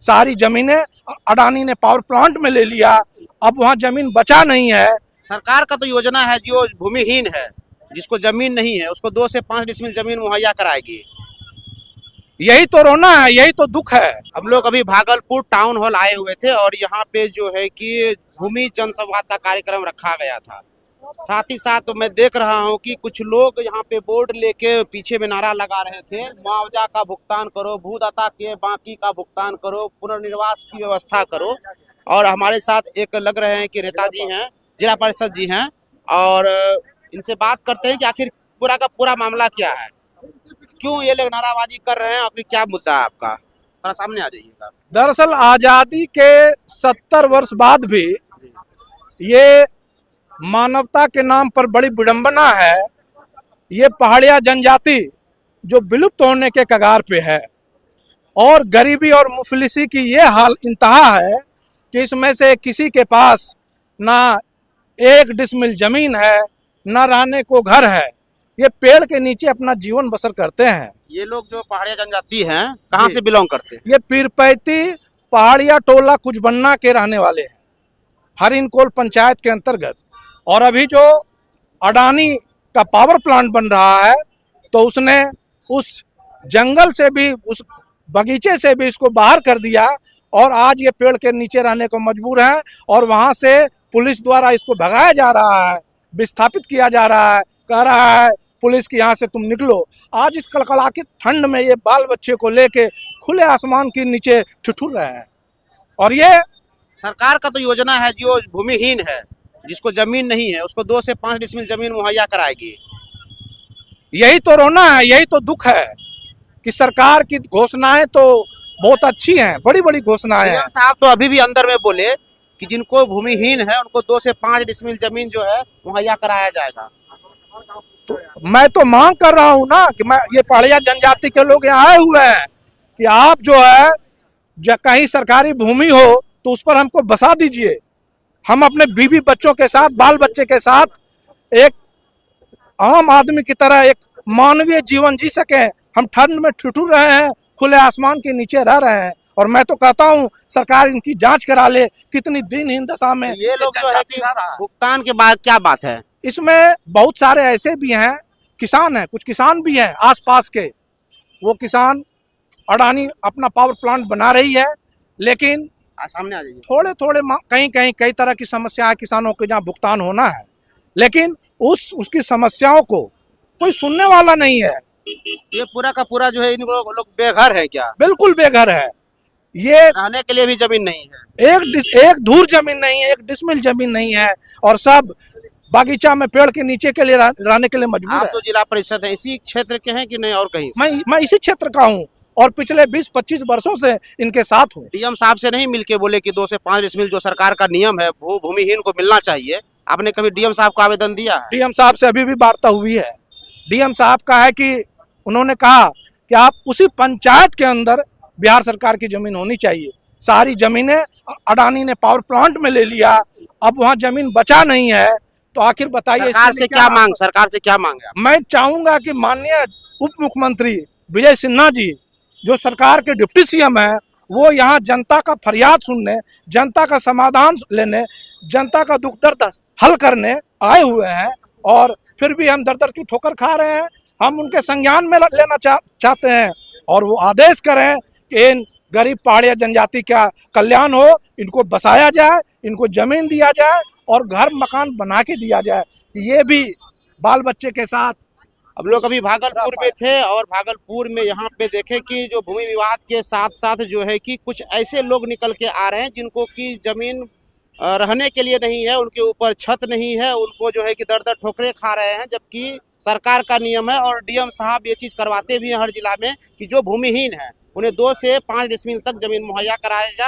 सारी जमीनें अडानी ने पावर प्लांट में ले लिया। अब वहाँ जमीन बचा नहीं है। सरकार का तो योजना है जो भूमिहीन है, जिसको जमीन नहीं है, उसको 2 से 5 डिसमिल जमीन मुहैया कराएगी। यही तो रोना है, यही तो दुख है। हम लोग अभी भागलपुर टाउन हॉल आए हुए थे और यहाँ पे जो है कि भूमि जनसंवाद का कार्यक्रम रखा गया था। साथ ही साथ मैं देख रहा हूँ कि कुछ लोग यहाँ पे बोर्ड लेके पीछे में नारा लगा रहे थे, मुआवजा का भुगतान करो, भूदाता के बाकी का भुगतान करो, पुनर्निवास की व्यवस्था करो। और हमारे साथ एक लग रहे हैं कि नेताजी हैं, जिला परिषद जी हैं, और इनसे बात करते हैं कि आखिर पूरा का पूरा मामला क्या है, क्यों ये लोग नाराबाजी कर रहे हैं, आखिर क्या मुद्दा है आपका, थोड़ा सामने आ जाइएगा। दरअसल आजादी के 70 वर्ष बाद भी ये मानवता के नाम पर बड़ी विडंबना है। ये पहाड़िया जनजाति जो विलुप्त होने के कगार पे है, और गरीबी और मुफलिसी की ये हाल इंतहा है कि इसमें से किसी के पास ना 1 डिसमिल जमीन है, ना रहने को घर है। ये पेड़ के नीचे अपना जीवन बसर करते हैं। ये लोग जो पहाड़िया जनजाति हैं कहाँ से बिलोंग करते हैं? ये पीरपैती पहाड़िया टोला कुचबन्ना के रहने वाले हैं, हरिनकोल पंचायत के अंतर्गत। और अभी जो अडानी का पावर प्लांट बन रहा है, तो उसने उस जंगल से भी, उस बगीचे से भी इसको बाहर कर दिया, और आज ये पेड़ के नीचे रहने को मजबूर है। और वहां से पुलिस द्वारा इसको भगाया जा रहा है, विस्थापित किया जा रहा है, कह रहा है पुलिस कि यहाँ से तुम निकलो। आज इस कड़कड़ाती ठंड में ये बाल बच्चे को लेके खुले आसमान के नीचे ठिठुर रहे हैं। और ये सरकार का तो योजना है जो भूमिहीन है, जिसको जमीन नहीं है, उसको 2 से 5 डिसमिल जमीन मुहैया कराएगी। यही तो रोना है, यही तो दुख है कि सरकार की घोषणाएं तो बहुत अच्छी हैं, बड़ी बड़ी घोषणाएं हैं। साहब तो अभी भी अंदर में बोले कि जिनको भूमिहीन है उनको 2 से 5 डिसमिल जमीन जो है मुहैया कराया जाएगा। तो मैं तो मांग कर रहा हूँ ना कि मैं, ये पहाड़िया जनजाति के लोग यहाँ आए हुए हैं कि आप जो है कहीं सरकारी भूमि हो तो उस पर हमको बसा दीजिए। हम अपने बीवी बच्चों के साथ, बाल बच्चे के साथ एक आम आदमी की तरह एक मानवीय जीवन जी सकें। हम ठंड में ठिठुर रहे हैं, खुले आसमान के नीचे रह रहे हैं। और मैं तो कहता हूं सरकार इनकी जांच करा ले, कितनी दिनहीन दशा में ये लोग जो है कि भुगतान के बाद क्या बात है। इसमें बहुत सारे ऐसे भी हैं, किसान हैं, कुछ किसान भी हैं आसपास के। वो किसान अडानी अपना पावर प्लांट बना रही है, लेकिन सामने आ जाइए, थोड़े थोड़े कहीं कहीं कई तरह की समस्या है किसानों के, जहाँ भुगतान होना है, लेकिन उसकी समस्याओं को कोई सुनने वाला नहीं है। ये पूरा का पूरा जो है इन लोग बेघर है क्या? बिल्कुल बेघर है। ये रहने के लिए भी जमीन नहीं है, एक धूर जमीन नहीं है, 1 डिसमिल जमीन नहीं है, और सब बागीचा में पेड़ के नीचे के लिए रहने के लिए मजबूर आप है। तो जिला परिषद है, इसी क्षेत्र के हैं कि नहीं और कहीं से? मैं इसी क्षेत्र का हूँ और पिछले 20-25 वर्षों से इनके साथ हूँ। डीएम साहब से नहीं मिलके बोले कि 2 से 5 डिसमिल जो सरकार का नियम है भूमिहीन को मिलना चाहिए? आपने कभी डीएम साहब को आवेदन दिया है? डीएम साहब से अभी भी वार्ता हुई है। डीएम साहब का है कि उन्होंने कहा कि आप उसी पंचायत के अंदर बिहार सरकार की जमीन होनी चाहिए। सारी जमीनें अडानी ने पावर प्लांट में ले लिया, अब वहाँ जमीन बचा नहीं है। तो आखिर बताइए सरकार से क्या मांग है? मैं चाहूंगा कि माननीय उप मुख्यमंत्री विजय सिन्हा जी, जो सरकार के डिप्टी सीएम है, वो यहाँ जनता का फरियाद सुनने, जनता का समाधान लेने, जनता का दुख दर्द हल करने आए हुए हैं। और फिर भी हम दर दर की ठोकर खा रहे हैं। हम उनके संज्ञान में लेना चाहते हैं और वो आदेश करें कि इन गरीब पहाड़िया जनजाति का कल्याण हो, इनको बसाया जाए, इनको जमीन दिया जाए और घर मकान बना के दिया जाए कि ये भी बाल बच्चे के साथ। अब लोग अभी भागलपुर में थे और भागलपुर में यहाँ पे देखे कि जो भूमि विवाद के साथ साथ जो है कि कुछ ऐसे लोग निकल के आ रहे हैं जिनको की जमीन रहने के लिए नहीं है, उनके ऊपर छत नहीं है, उनको जो है कि दर दर ठोकरे खा रहे हैं, जबकि सरकार का नियम है और डीएम साहब ये चीज़ करवाते भी हैं हर जिला में कि जो भूमिहीन है उन्हें 2 से 5 डिसमिल तक जमीन मुहैया कराया जाए।